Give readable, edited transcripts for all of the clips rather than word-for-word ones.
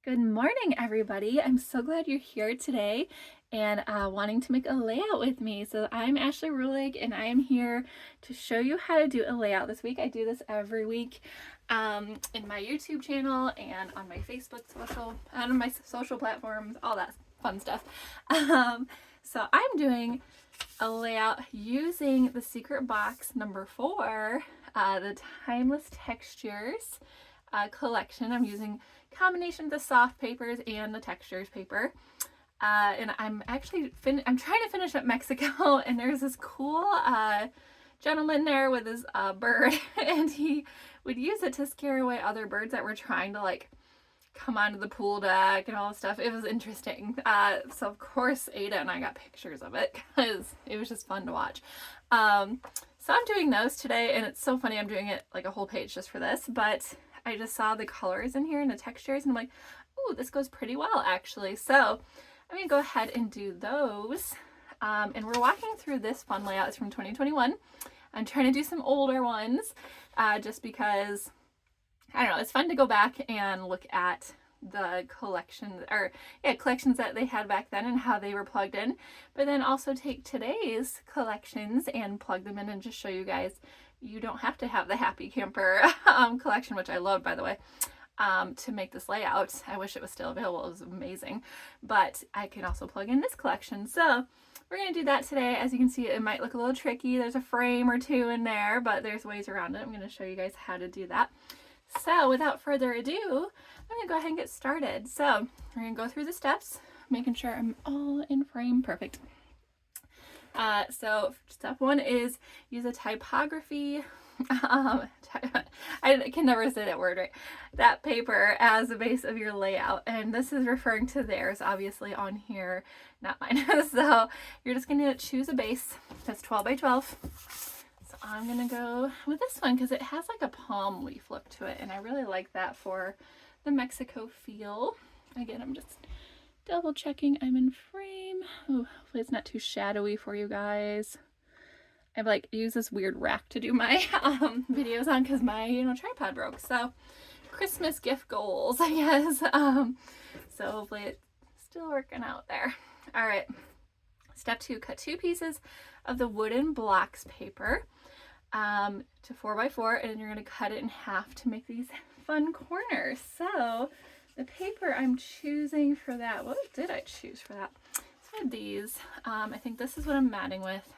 Good morning, everybody. I'm so glad you're here today and wanting to make a layout with me. So I'm Ashley Rulig and I am here to show you how to do a layout this week. I do this every week in my YouTube channel and on my Facebook on my social platforms, all that fun stuff. So I'm doing a layout using the secret box number 4, the Timeless Textures collection. I'm using combination of the soft papers and the textures paper. And I'm actually I'm trying to finish up Mexico, and there's this cool gentleman there with his bird, and he would use it to scare away other birds that were trying to like come onto the pool deck and all this stuff. It was interesting. So of course Ada and I got pictures of it because it was just fun to watch. So I'm doing those today, and it's so funny. I'm doing it like a whole page just for this, but I just saw the colors in here and the textures, and I'm like, ooh, this goes pretty well actually. So I'm gonna go ahead and do those. And we're walking through this fun layout. It's from 2021. I'm trying to do some older ones just because, I don't know, it's fun to go back and look at the collections that they had back then and how they were plugged in, but then also take today's collections and plug them in and just show you guys you don't have to have the Happy Camper collection, which I love, by the way, to make this layout. I wish it was still available. It was amazing. But I can also plug in this collection. So we're going to do that today. As you can see, it might look a little tricky. There's a frame or two in there, but there's ways around it. I'm going to show you guys how to do that. So without further ado, I'm going to go ahead and get started. So we're going to go through the steps, making sure I'm all in frame. Perfect. So step 1 is use a typography, I can never say that word right, that paper as the base of your layout, and this is referring to theirs, obviously on here, not mine. So you're just going to choose a base that's 12 by 12. So I'm going to go with this one because it has like a palm leaf look to it, and I really like that for the Mexico feel. Again, I'm just double checking I'm in frame. Oh, hopefully it's not too shadowy for you guys. I've like used this weird rack to do my videos on because my tripod broke. So Christmas gift goals, I guess. So hopefully it's still working out there. All right. Step 2, cut 2 pieces of the wooden blocks paper to 4 by 4, and then you're going to cut it in half to make these fun corners. So the paper I'm choosing for that, what did I choose for that? So I had these. I think this is what I'm matting with.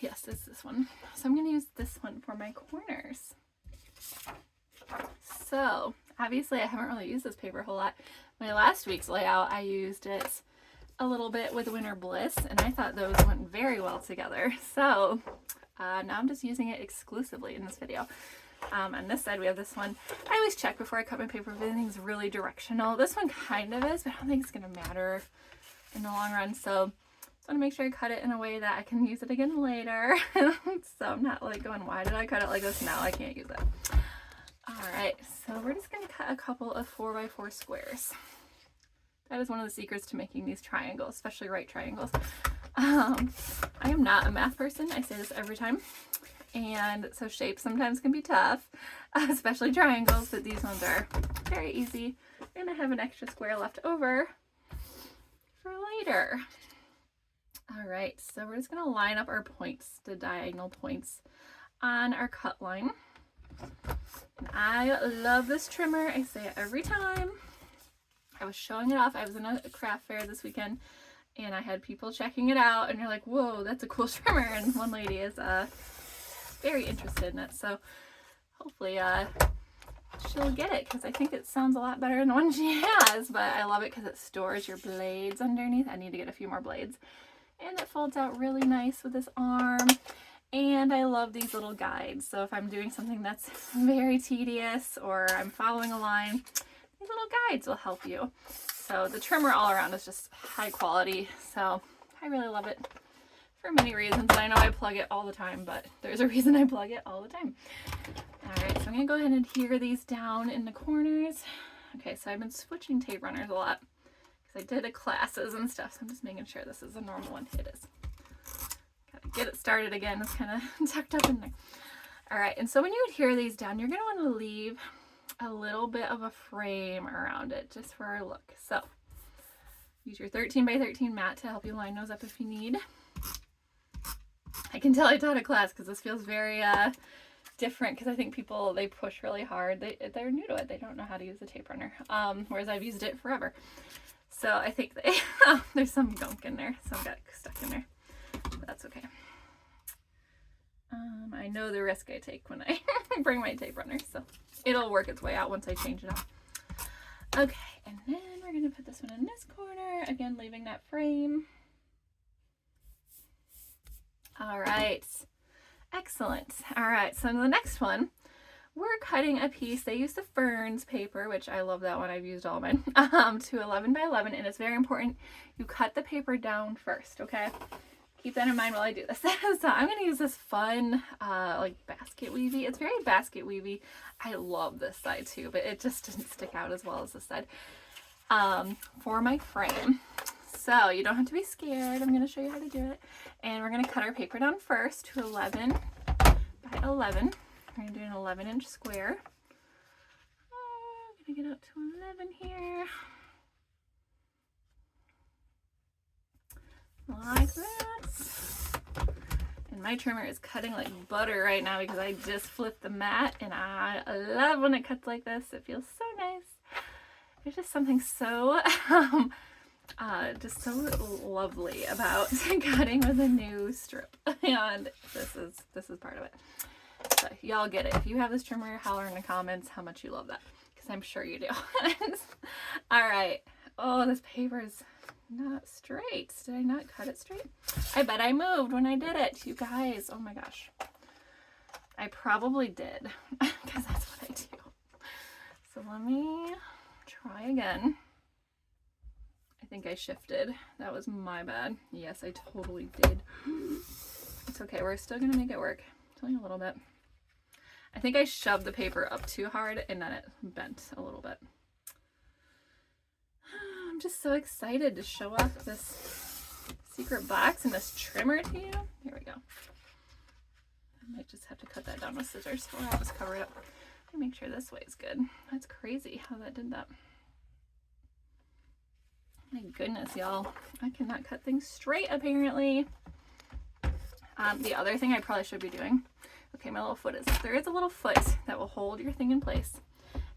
Yes, it's this one. So I'm going to use this one for my corners. So obviously I haven't really used this paper a whole lot. My last week's layout, I used it a little bit with Winter Bliss, and I thought those went very well together. So now I'm just using it exclusively in this video. On this side we have this one. I always check before I cut my paper if anything's really directional. This one kind of is, but I don't think it's going to matter in the long run. So I want to make sure I cut it in a way that I can use it again later. So I'm not like going, why did I cut it like this? Now I can't use it. Alright, so we're just going to cut a couple of 4 by 4 squares. That is one of the secrets to making these triangles, especially right triangles. I am not a math person. I say this every time. And so shapes sometimes can be tough, especially triangles, but these ones are very easy. I'm going to have an extra square left over for later. All right, so we're just going to line up our points, the diagonal points on our cut line. And I love this trimmer. I say it every time. I was showing it off. I was in a craft fair this weekend, and I had people checking it out, and you're like, whoa, that's a cool trimmer. And one lady is very interested in it, so hopefully she'll get it because I think it sounds a lot better than the one she has. But I love it because it stores your blades underneath. I need to get a few more blades. And it folds out really nice with this arm. And I love these little guides. So if I'm doing something that's very tedious or I'm following a line, these little guides will help you. So the trimmer all around is just high quality. So I really love it for many reasons. I know I plug it all the time, but there's a reason I plug it all the time. All right, so I'm gonna go ahead and adhere these down in the corners. Okay, so I've been switching tape runners a lot because I did classes and stuff, so I'm just making sure this is a normal one. It is. Gotta get it started again. It's kind of tucked up in there. All right, and so when you adhere these down, you're gonna want to leave a little bit of a frame around it just for our look. So use your 13 by 13 mat to help you line those up if you need. I can tell I taught a class because this feels very different, because I think people, they push really hard. They're new to it. They don't know how to use a tape runner, whereas I've used it forever. So I think they, there's some gunk in there. Some got stuck in there, but that's okay. I know the risk I take when I bring my tape runner, so it'll work its way out once I change it out. Okay, and then we're going to put this one in this corner, again leaving that frame. All right, excellent. All right, so the next one, we're cutting a piece. They use the Ferns paper, which I love that one. I've used all of mine, to 11 by 11, and it's very important you cut the paper down first, okay? Keep that in mind while I do this. So I'm going to use this fun, like basket weavy. It's very basket weavy. I love this side too, but it just didn't stick out as well as this side, for my frame. So you don't have to be scared. I'm going to show you how to do it. And we're going to cut our paper down first to 11 by 11. We're going to do an 11-inch square. I'm going to get up to 11 here. Like that. And my trimmer is cutting like butter right now because I just flipped the mat, and I love when it cuts like this. It feels so nice. There's just something so just so lovely about cutting with a new strip, and this is part of it. So y'all get it. If you have this trimmer, holler in the comments how much you love that, because I'm sure you do. All right. Oh, this paper is not straight. Did I not cut it straight? I bet I moved when I did it, you guys. Oh my gosh. I probably did, because that's what I do. So let me try again. I think I shifted. That was my bad. Yes, I totally did. It's okay. We're still gonna make it work. It's only a little bit. I think I shoved the paper up too hard and then it bent a little bit. I'm just so excited to show off this secret box and this trimmer to you. Here we go. I might just have to cut that down with scissors, or I'll just cover it up. Let me make sure this way is good. That's crazy how that did that. My goodness, y'all. I cannot cut things straight, apparently. The other thing I probably should be doing, okay, my little foot is, there is a little foot that will hold your thing in place.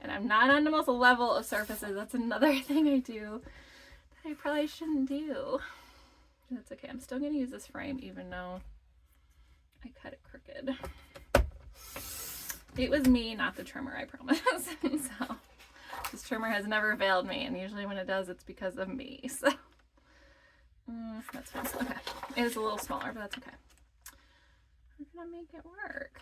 And I'm not on the most level of surfaces. That's another thing I do that I probably shouldn't do. That's okay. I'm still going to use this frame even though I cut it crooked. It was me, not the trimmer, I promise. So this trimmer has never failed me, and usually when it does, it's because of me. So that's fine. Okay. It is a little smaller, but that's okay. We're going to make it work.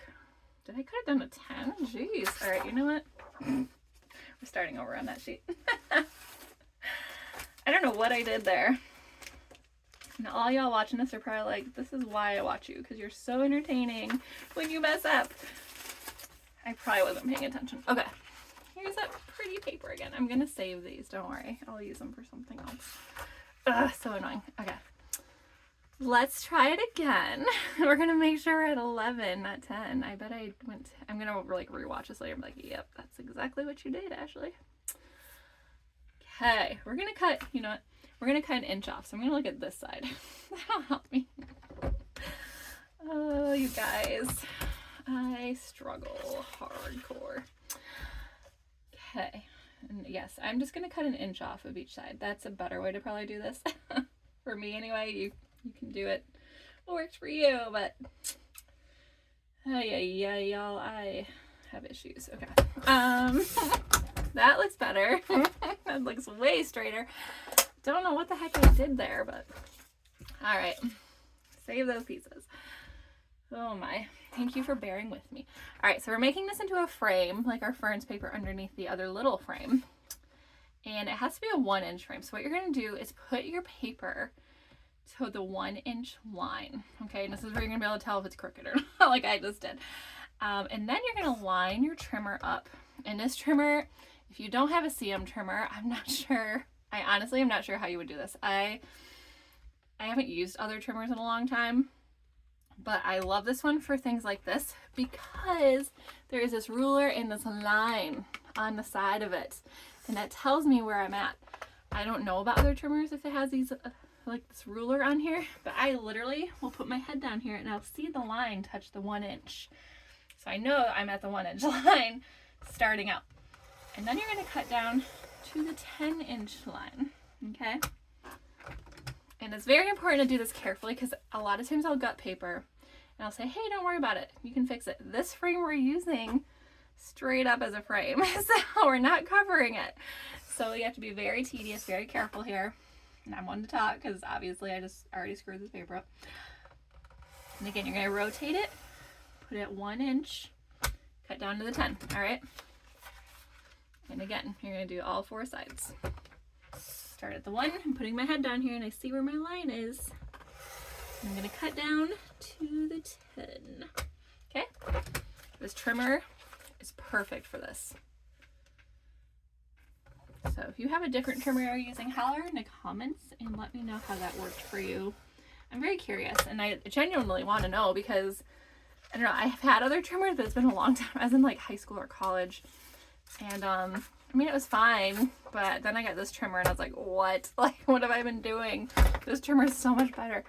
Did I cut it down to 10? Jeez. All right, you know what? We're starting over on that sheet. I don't know what I did there. And all y'all watching this are probably like, this is why I watch you, because you're so entertaining when you mess up. I probably wasn't paying attention. Okay. Here's that pretty paper again. I'm going to save these. Don't worry. I'll use them for something else. Ugh, so annoying. Okay. Let's try it again. We're going to make sure we're at 11, not 10. I bet I went, I'm going to like rewatch this later. I'm like, yep, that's exactly what you did, Ashley. Okay. We're going to cut, you know what? We're going to cut an inch off. So I'm going to look at this side. That'll help me. Oh, you guys. I struggle hardcore. Okay. And yes, I'm just going to cut an inch off of each side. That's a better way to probably do this. For me anyway, you can do it what works for you, but yeah, y'all, I have issues. Okay. That looks better. That looks way straighter. Don't know what the heck I did there, but all right. Save those pieces. Oh my. Thank you for bearing with me. All right, so we're making this into a frame, like our Ferns paper underneath the other little frame. And it has to be a 1-inch frame. So what you're going to do is put your paper to the 1-inch line. Okay, and this is where you're going to be able to tell if it's crooked or not, like I just did. And then you're going to line your trimmer up. And this trimmer, if you don't have a CM trimmer, I'm not sure. I honestly am not sure how you would do this. I haven't used other trimmers in a long time. But I love this one for things like this because there is this ruler and this line on the side of it, and that tells me where I'm at. I don't know about other trimmers if it has these like this ruler on here, but I literally will put my head down here and I'll see the line touch the 1 inch. So I know I'm at the 1 inch line starting out. And then you're going to cut down to the 10 inch line, okay? And it's very important to do this carefully because a lot of times I'll gut paper and I'll say, hey, don't worry about it. You can fix it. This frame we're using straight up as a frame, so we're not covering it. So you have to be very tedious, very careful here. And I'm one to talk because obviously I just already screwed this paper up. And again, you're going to rotate it, put it at 1 inch, cut down to the 10, all right? And again, you're going to do all 4 sides. Start at the 1, I'm putting my head down here and I see where my line is. I'm going to cut down to the 10. Okay? This trimmer is perfect for this. So if you have a different trimmer you're using, holler in the comments and let me know how that worked for you. I'm very curious and I genuinely want to know because, I don't know, I've had other trimmers, but it's been a long time. I was in like high school or college. And I mean, it was fine, but then I got this trimmer and I was like, what? Like, what have I been doing? This trimmer is so much better.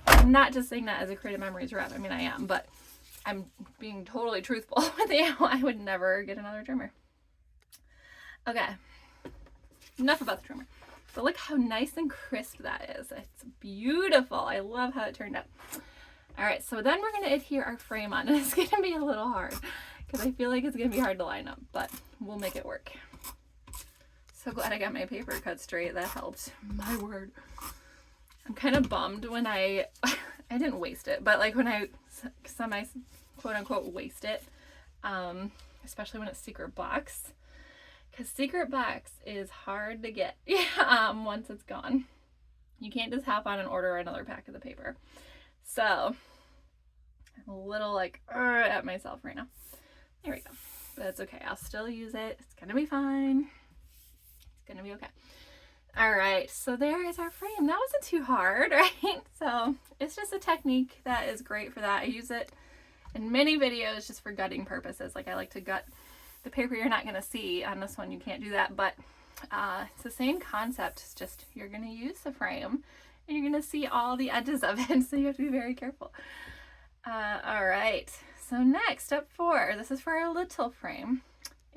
I'm not just saying that as a Creative Memories rep. I mean, I am, but I'm being totally truthful with you. I would never get another trimmer. Okay, enough about the trimmer. But look how nice and crisp that is. It's beautiful. I love how it turned out. All right, so then we're going to adhere our frame on, and it's going to be a little hard because I feel like it's going to be hard to line up, but we'll make it work. So glad I got my paper cut straight. That helped. My word. I'm kind of bummed when I didn't waste it, but like when I semi quote unquote waste it, especially when it's secret box, because secret box is hard to get once it's gone. You can't just hop on and order another pack of the paper. So I'm a little like at myself right now. There we go. But that's okay. I'll still use it. It's gonna be fine. It's gonna be okay. All right, so there is our frame. That wasn't too hard, right? So it's just a technique that is great for that. I use it in many videos just for gutting purposes. Like I like to gut the paper you're not gonna see. On this one, you can't do that, but it's the same concept. It's just you're gonna use the frame and you're gonna see all the edges of it, so you have to be very careful. All right, so next, step 4. This is for our little frame.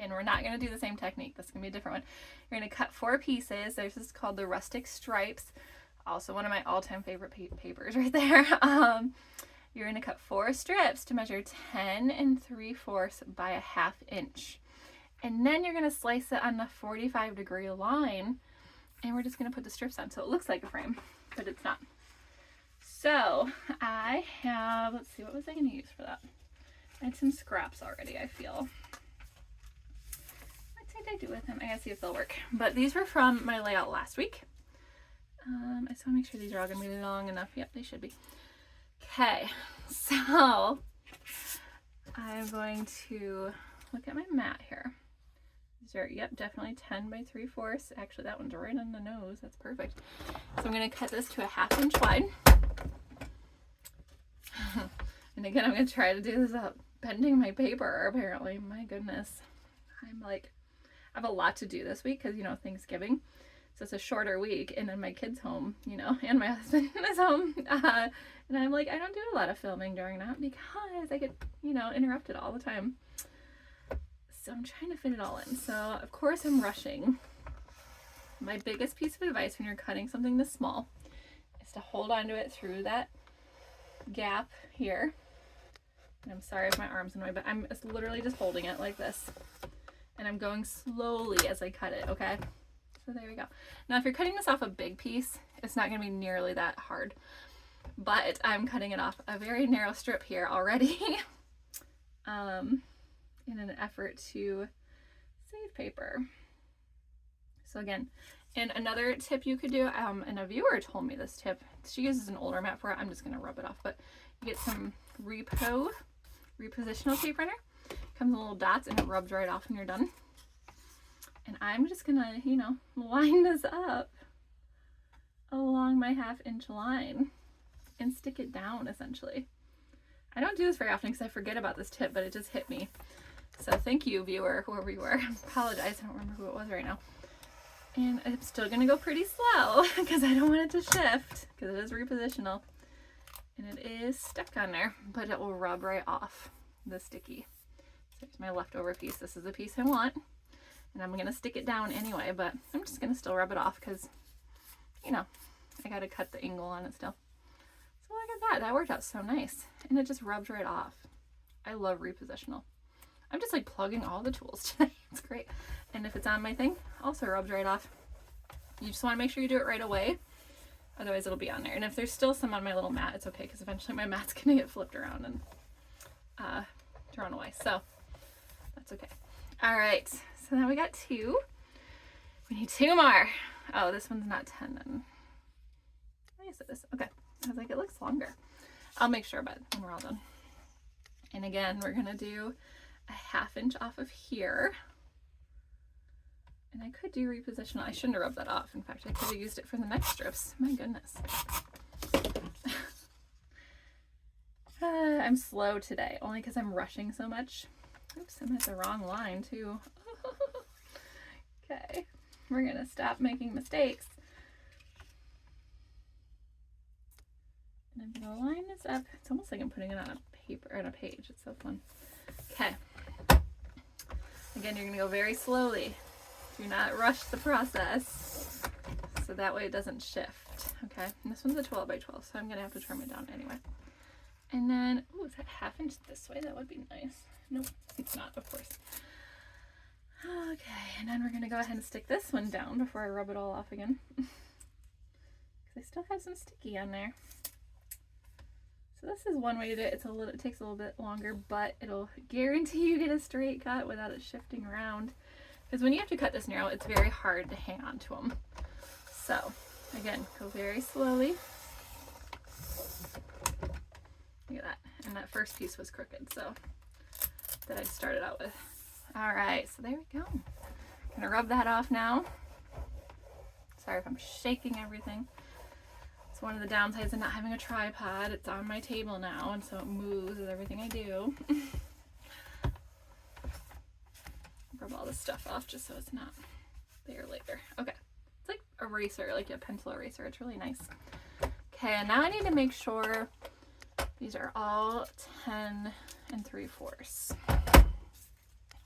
And we're not going to do the same technique. This is going to be a different one. You're going to cut 4 pieces. This is called the Rustic Stripes. Also one of my all-time favorite papers right there. You're going to cut 4 strips to measure 10 3/4 by a 1/2 inch. And then you're going to slice it on the 45-degree line. And we're just going to put the strips on. So it looks like a frame, but it's not. So I have, let's see, what was I going to use for that? I had some scraps already, I feel. I do with them. I gotta see if they'll work. But these were from my layout last week. I just want to make sure these are all gonna be long enough. Yep, they should be. Okay, so I'm going to look at my mat here. These are, yep, definitely 10 by 3/4. Actually, that one's right on the nose. That's perfect. So I'm gonna cut this to a 1/2 inch wide. And again, I'm gonna try to do this without bending my paper, apparently. My goodness. I'm like, I have a lot to do this week because, you know, Thanksgiving. So it's a shorter week and then my kid's home, you know, and my husband is home. And I'm like, I don't do a lot of filming during that because I get, you know, interrupted all the time. So I'm trying to fit it all in. So of course I'm rushing. My biggest piece of advice when you're cutting something this small is to hold onto it through that gap here. And I'm sorry if my arm's in the way, but I'm literally just holding it like this. And I'm going slowly as I cut it, okay? So there we go. Now if you're cutting this off a big piece, it's not gonna be nearly that hard. But I'm cutting it off a very narrow strip here already in an effort to save paper. So again, and another tip you could do, and a viewer told me this tip, she uses an older mat for it, I'm just gonna rub it off, but you get some Repositional tape runner. Comes in little dots and it rubs right off when you're done. And I'm just gonna, you know, line this up along my 1/2 inch line and stick it down essentially. I don't do this very often because I forget about this tip, but it just hit me. So thank you, viewer, whoever you are. I apologize, I don't remember who it was right now. And I'm still gonna go pretty slow because I don't want it to shift, because it is repositional. And it is stuck on there, but it will rub right off the sticky. So here's my leftover piece. This is the piece I want. And I'm gonna stick it down anyway, but I'm just gonna still rub it off because, you know, I gotta cut the angle on it still. So look at that, that worked out so nice. And it just rubs right off. I love repositional. I'm just like plugging all the tools today. It's great. And if it's on my thing, also rubs right off. You just wanna make sure you do it right away. Otherwise it'll be on there. And if there's still some on my little mat, it's okay, because eventually my mat's gonna get flipped around and thrown away. So that's okay. All right, so now we got 2. We need 2 more. Oh, this one's not 10 then. Yes, it is. Okay. I was like, it looks longer. I'll make sure, but when we're all done. And again, we're gonna do a 1/2 inch off of here. And I could do repositional. I shouldn't have rubbed that off. In fact, I could have used it for the next strips. My goodness. I'm slow today, only because I'm rushing so much. Oops, I'm at the wrong line too. Okay, we're gonna stop making mistakes. And I'm gonna line this up. It's almost like I'm putting it on a paper, on a page. It's so fun. Okay. Again, you're gonna go very slowly. Do not rush the process, so that way it doesn't shift. Okay, and this one's a 12 by 12, so I'm gonna have to trim it down anyway. And then, oh, is that 1/2 inch this way? That would be nice. Nope, it's not, of course. Okay, and then we're gonna go ahead and stick this one down before I rub it all off again. Because I still have some sticky on there. So this is one way to do it. It takes a little bit longer, but it'll guarantee you get a straight cut without it shifting around. Because when you have to cut this narrow, it's very hard to hang on to them. So again, go very slowly. Look at that. And that first piece was crooked, so that I started out with. All right, so there we go. Gonna rub that off now. Sorry if I'm shaking everything. It's one of the downsides of not having a tripod. It's on my table now, and so it moves with everything I do. Rub all this stuff off just so it's not there later. Okay, it's like eraser, like a pencil eraser. It's really nice. Okay, and now I need to make sure these are all 10 3/4.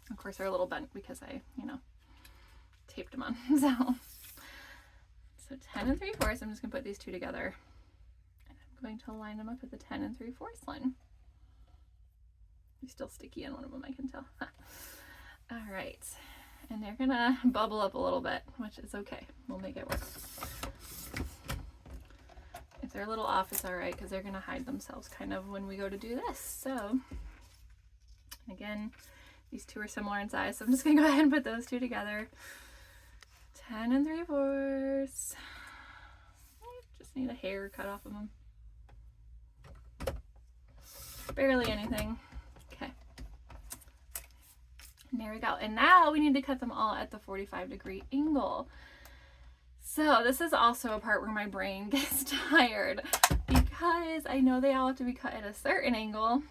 Of course, they're a little bent because I, you know, taped them on. So 10 3/4. I'm just gonna put these 2 together, and I'm going to line them up at the 10 3/4 line. You're still sticky on one of them, I can tell. All right, and they're gonna bubble up a little bit, which is okay. We'll make it work. If they're a little off, it's all right, because they're gonna hide themselves kind of when we go to do this. So, again, these 2 are similar in size, so I'm just gonna go ahead and put those 2 together. 10 3/4. Just need a hair cut off of them. Barely anything. Okay. And there we go. And now we need to cut them all at the 45-degree angle. So this is also a part where my brain gets tired, because I know they all have to be cut at a certain angle.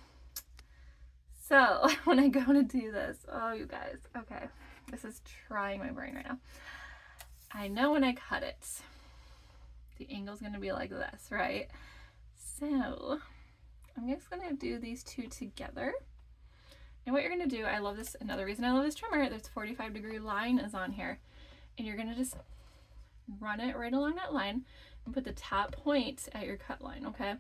So when I go to do this, oh, you guys, okay, this is trying my brain right now. I know when I cut it, the angle's gonna be like this, right? So I'm just gonna do these 2 together. And what you're gonna do, I love this, another reason I love this trimmer, this 45-degree line is on here. And you're gonna just run it right along that line and put the top point at your cut line, okay?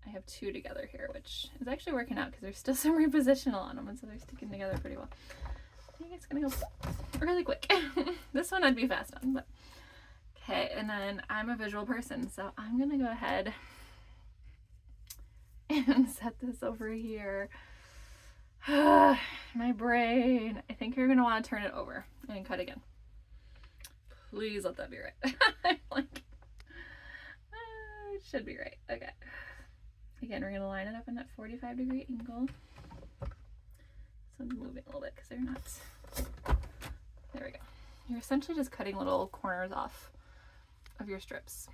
I have 2 together here, which is actually working out because there's still some repositional on them, and so they're sticking together pretty well. I think it's gonna go really quick. This one I'd be fast on, but okay. And then I'm a visual person, so I'm gonna go ahead and set this over here. My brain. I think you're gonna want to turn it over and cut again. Please let that be right. I'm like, it should be right. Okay. Again, we're gonna line it up in that 45-degree angle. So I'm moving a little bit because they're not. There we go. You're essentially just cutting little corners off of your strips.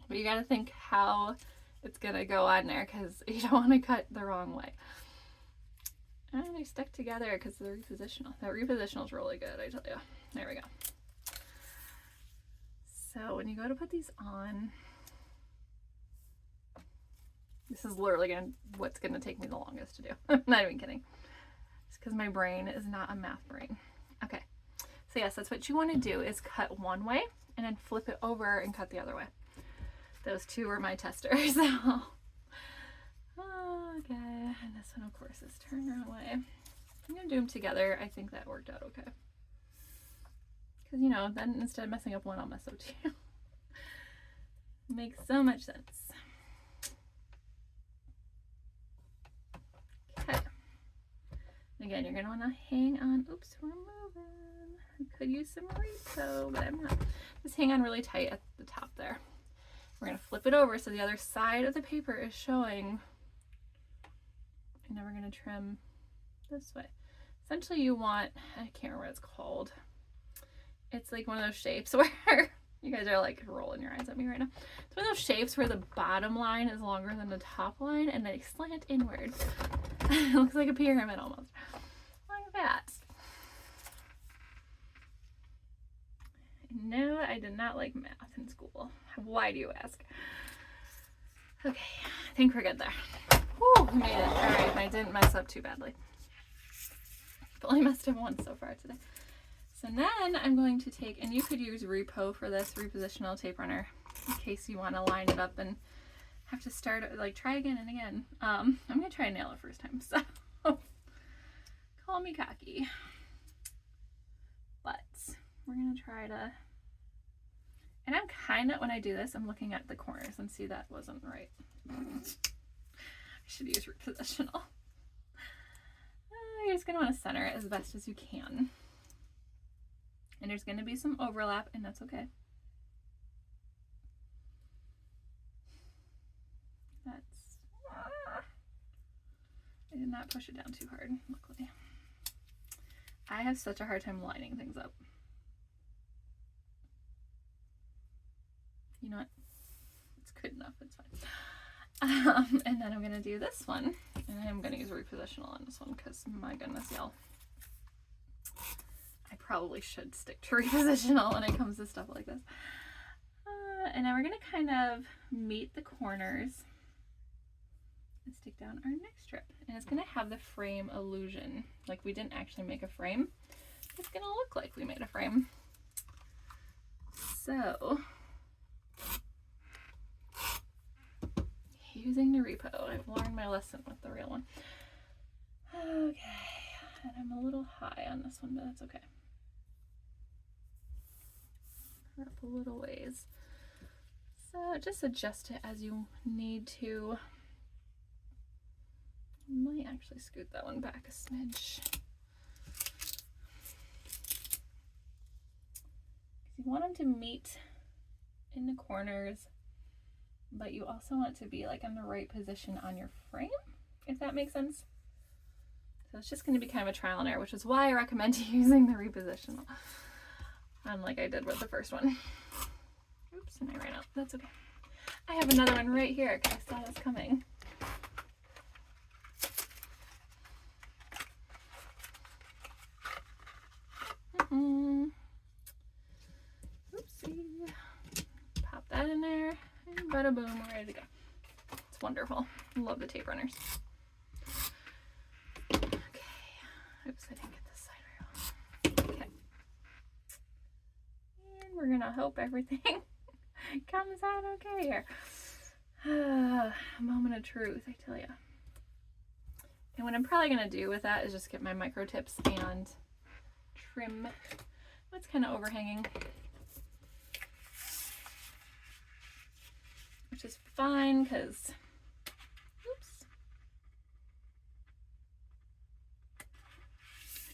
But you gotta think how it's gonna go on there, because you don't want to cut the wrong way. And they stick together because of the repositional. That repositional is really good, I tell you. There we go. So when you go to put these on, this is literally what's gonna take me the longest to do. I'm not even kidding. It's because my brain is not a math brain. Okay, so yes, that's what you want to do, is cut one way and then flip it over and cut the other way. Those two were my testers. So. Okay, and this one of course is turned around way. I'm gonna do them together. I think that worked out okay. Because, you know, then instead of messing up one, I'll mess up two. Makes so much sense. Okay. Again, you're gonna wanna hang on. Oops, we're moving. I could use some repo, but I'm not. Just hang on really tight at the top there. We're gonna flip it over so the other side of the paper is showing. And now we're gonna trim this way. Essentially you want, I can't remember what it's called. It's like one of those shapes where you guys are like rolling your eyes at me right now. It's one of those shapes where the bottom line is longer than the top line and they slant inward. It looks like a pyramid almost. Like that. No, I did not like math in school. Why do you ask? Okay, I think we're good there. Whew, we made it. Alright, I didn't mess up too badly. I've only messed up once so far today. So then I'm going to take, and you could use Repo for this, Repositional tape runner, in case you want to line it up and have to start, like, try again and again. I'm going to try and nail it first time, so call me cocky. But we're going to try to, and I'm kind of, when I do this, I'm looking at the corners and see that wasn't right. I should use Repositional. You're just going to want to center it as best as you can. And there's going to be some overlap, and that's okay. That's, I did not push it down too hard, luckily. I have such a hard time lining things up. You know what? It's good enough, it's fine. And then I'm going to do this one, and I'm going to use Repositional on this one, because my goodness, y'all. I probably should stick to Repositional when it comes to stuff like this. And now we're going to kind of meet the corners and stick down our next strip. And it's going to have the frame illusion. Like we didn't actually make a frame. It's going to look like we made a frame. So, using the Repo, I've learned my lesson with the real one. Okay, and I'm a little high on this one, but that's okay. Up a little ways. So just adjust it as you need to. Might actually scoot that one back a smidge. You want them to meet in the corners, but you also want it to be like in the right position on your frame, if that makes sense. So it's just going to be kind of a trial and error, which is why I recommend using the Repositional. Unlike I did with the first one. Oops, and I ran out. That's okay. I have another one right here because I saw this coming. Oopsie. Pop that in there, and bada boom, we're ready to go. It's wonderful. Love the tape runners. Okay. Oops, I didn't get this side right on. Okay. We're gonna hope everything comes out okay here. Moment of truth, I tell you. And what I'm probably gonna do with that is just get my micro tips and trim what's kind of overhanging, which is fine because, oops,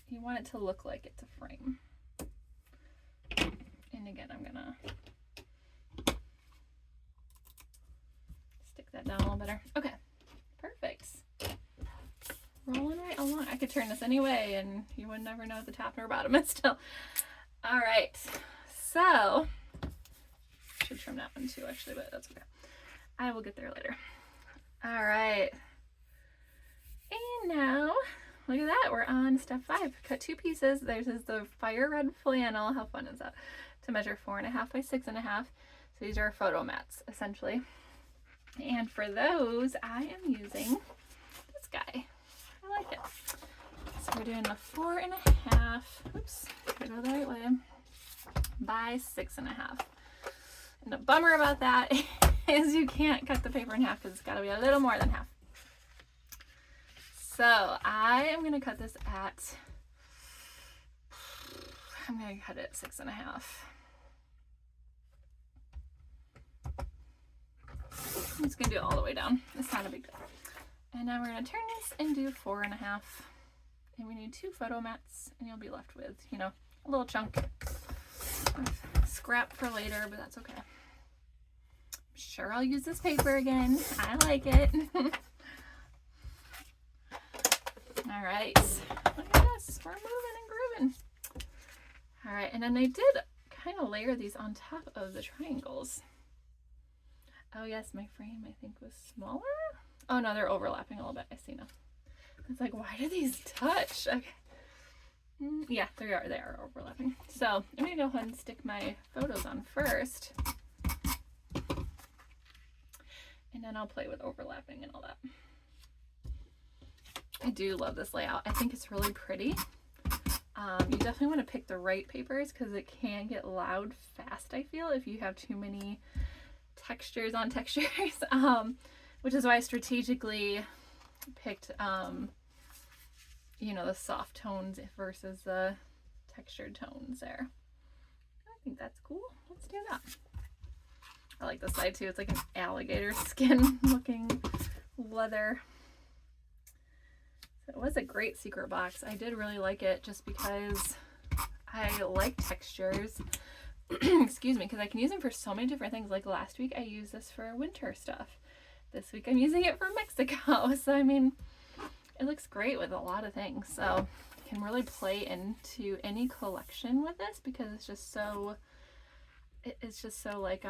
you want it to look like it's a frame. And again, I'm gonna stick that down a little better. Okay, perfect. Rolling right along. I could turn this any way and you would never know at the top nor bottom is still. All right, so I should trim that one too actually, but that's okay. I will get there later. All right, and now look at that. We're on step 5. Cut 2 pieces. There's the fire red flannel. How fun is that? To measure 4.5 by 6.5. So these are photo mats, essentially. And for those, I am using this guy. I like it. So we're doing a 4.5. Oops, gotta go the right way. By 6.5. And the bummer about that is you can't cut the paper in half because it's got to be a little more than half. So I am going to cut this at, I'm going to cut it at 6.5. I'm just going to do it all the way down. It's not a big deal. And now we're going to turn this and do 4.5. And we need 2 photo mats, and you'll be left with, you know, a little chunk of scrap for later, but that's okay. I'm sure I'll use this paper again. I like it. All right, look at this. We're moving and grooving. All right, and then they did kind of layer these on top of the triangles. Oh yes, my frame I think was smaller. Oh no, they're overlapping a little bit. I see now. It's like, why do these touch? Okay. Yeah, they are overlapping. So I'm gonna go ahead and stick my photos on first. And then I'll play with overlapping and all that. I do love this layout. I think it's really pretty. You definitely want to pick the right papers because it can get loud fast, I feel, if you have too many textures on textures. Which is why I strategically picked you know, the soft tones versus the textured tones there. I think that's cool. Let's do that. I like this side too. It's like an alligator skin looking leather. So it was a great secret box. I did really like it just because I like textures. Excuse me, because I can use them for so many different things. Like last week I used this for winter stuff. This week I'm using it for Mexico. So I mean, it looks great with a lot of things. So you can really play into any collection with this because it's just so like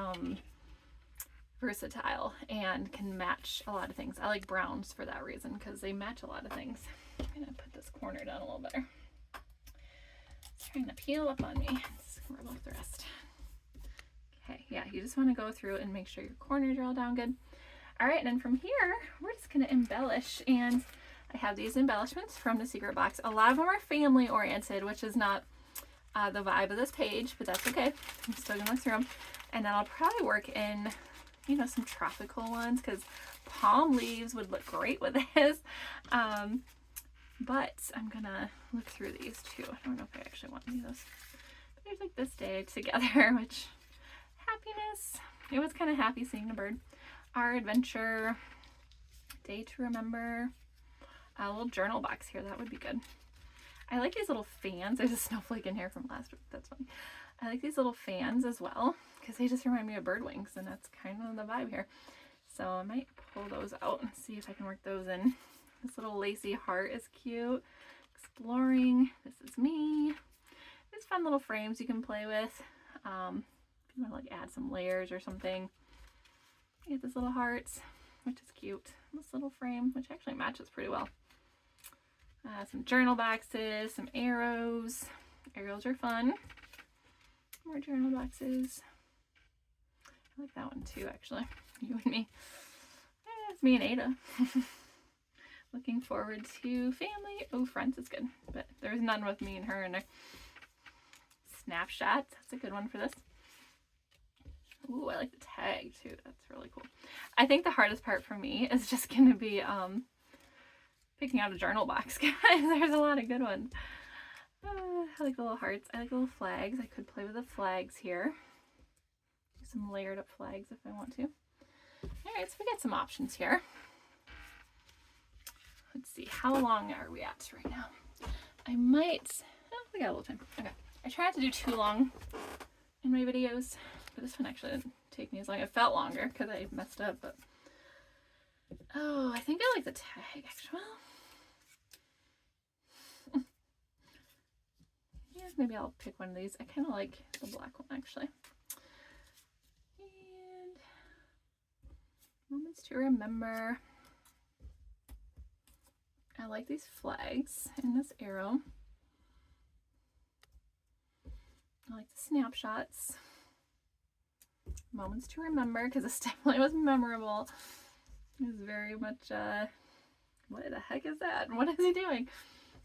versatile and can match a lot of things. I like browns for that reason because they match a lot of things. I'm gonna put this corner down a little better. It's trying to peel up on me. Let's rub off the rest. Okay, yeah, you just want to go through and make sure your corners are all down good. All right, and then from here, we're just gonna embellish, and I have these embellishments from the secret box. A lot of them are family oriented, which is not the vibe of this page, but that's okay. I'm still gonna look through them, and then I'll probably work in, you know, some tropical ones because palm leaves would look great with this. But I'm gonna look through these too. I don't know if I actually want any of those. But there's like this day together, which happiness. It was kind of happy seeing the bird. Our adventure, day to remember. A little journal box here, that would be good. I like these little fans. There's a snowflake in here from last week. That's funny. I like these little fans as well because they just remind me of bird wings, and that's kind of the vibe here. So I might pull those out and see if I can work those in. This little lacy heart is cute. Exploring. This is me. These fun little frames you can play with. If you want to like add some layers or something. You get this little heart, which is cute. This little frame, which actually matches pretty well. Some journal boxes, some arrows. Arrows are fun. More journal boxes. I like that one too, actually. You and me. It's me and Ada. Looking forward to family. Oh, friends is good, but there's none with me and her in there. Snapshots. That's a good one for this. Ooh, I like the tag too. That's really cool. I think the hardest part for me is just going to be picking out a journal box, guys. There's a lot of good ones. I like the little hearts. I like the little flags. I could play with the flags here. Do some layered up flags if I want to. All right, so we got some options here. Let's see, how long are we at right now? I might, oh, we got a little time. Okay, I try not to do too long in my videos, but this one actually didn't take me as long. It felt longer because I messed up, but oh, I think I like the tag actually. Well, yeah, maybe I'll pick one of these. I kind of like the black one actually. And moments to remember. I like these flags and this arrow. I like the snapshots. Moments to remember, because this definitely was memorable. It was very much, what the heck is that? What is he doing?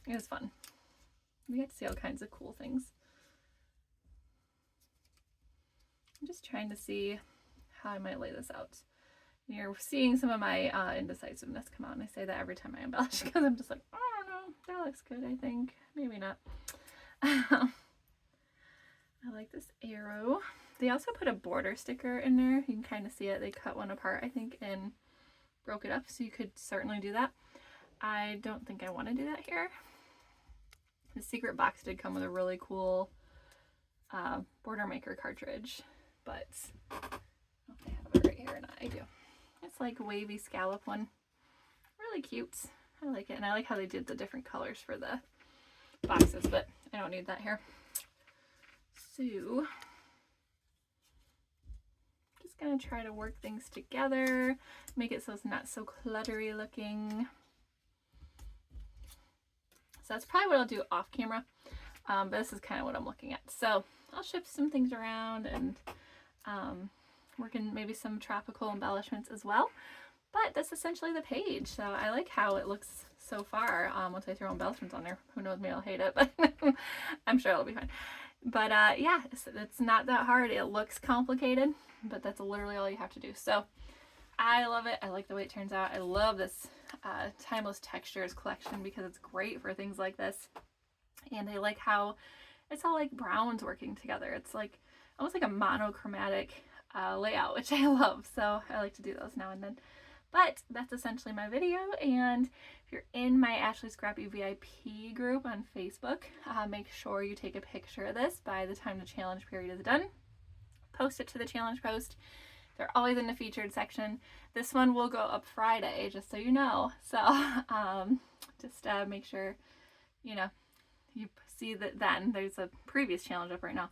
It was fun. We got to see all kinds of cool things. I'm just trying to see how I might lay this out. You're seeing some of my indecisiveness come out, and I say that every time I embellish because I'm just like, I don't know, that looks good, I think. Maybe not. I like this arrow. They also put a border sticker in there. You can kind of see it. They cut one apart, I think, and broke it up, so you could certainly do that. I don't think I want to do that here. The secret box did come with a really cool border maker cartridge, but I don't know if I have it right here or not. I do. It's like a wavy scallop one. Really cute. I like it, and I like how they did the different colors for the boxes, but I don't need that here. So just gonna try to work things together, make it so it's not so cluttery looking. So that's probably what I'll do off camera, but this is kind of what I'm looking at. So I'll shift some things around and work in maybe some tropical embellishments as well. But that's essentially the page. So I like how it looks so far. Once I throw embellishments on there, who knows, maybe I'll hate it, but I'm sure it'll be fine. But yeah, it's not that hard. It looks complicated, but that's literally all you have to do. So I love it. I like the way it turns out. I love this Timeless Textures collection because it's great for things like this. And I like how it's all like browns working together. It's like almost like a monochromatic layout, which I love. So I like to do those now and then. But that's essentially my video, and if you're in my Ashley Scrappy VIP group on Facebook, make sure you take a picture of this by the time the challenge period is done. Post it to the challenge post. They're always in the featured section. This one will go up Friday, just so you know. So just make sure, you know, you see that then. There's a previous challenge up right now.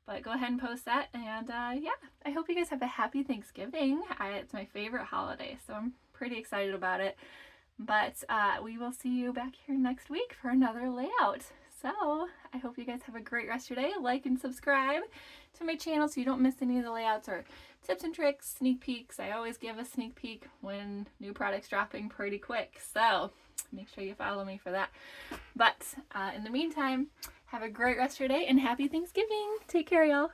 But go ahead and post that, and yeah, I hope you guys have a happy Thanksgiving. It's my favorite holiday, so I'm pretty excited about it. But we will see you back here next week for another layout. So I hope you guys have a great rest of your day. Like and subscribe to my channel so you don't miss any of the layouts or tips and tricks, sneak peeks. I always give a sneak peek when new products dropping pretty quick, so make sure you follow me for that. But in the meantime, have a great rest of your day and happy Thanksgiving. Take care, y'all.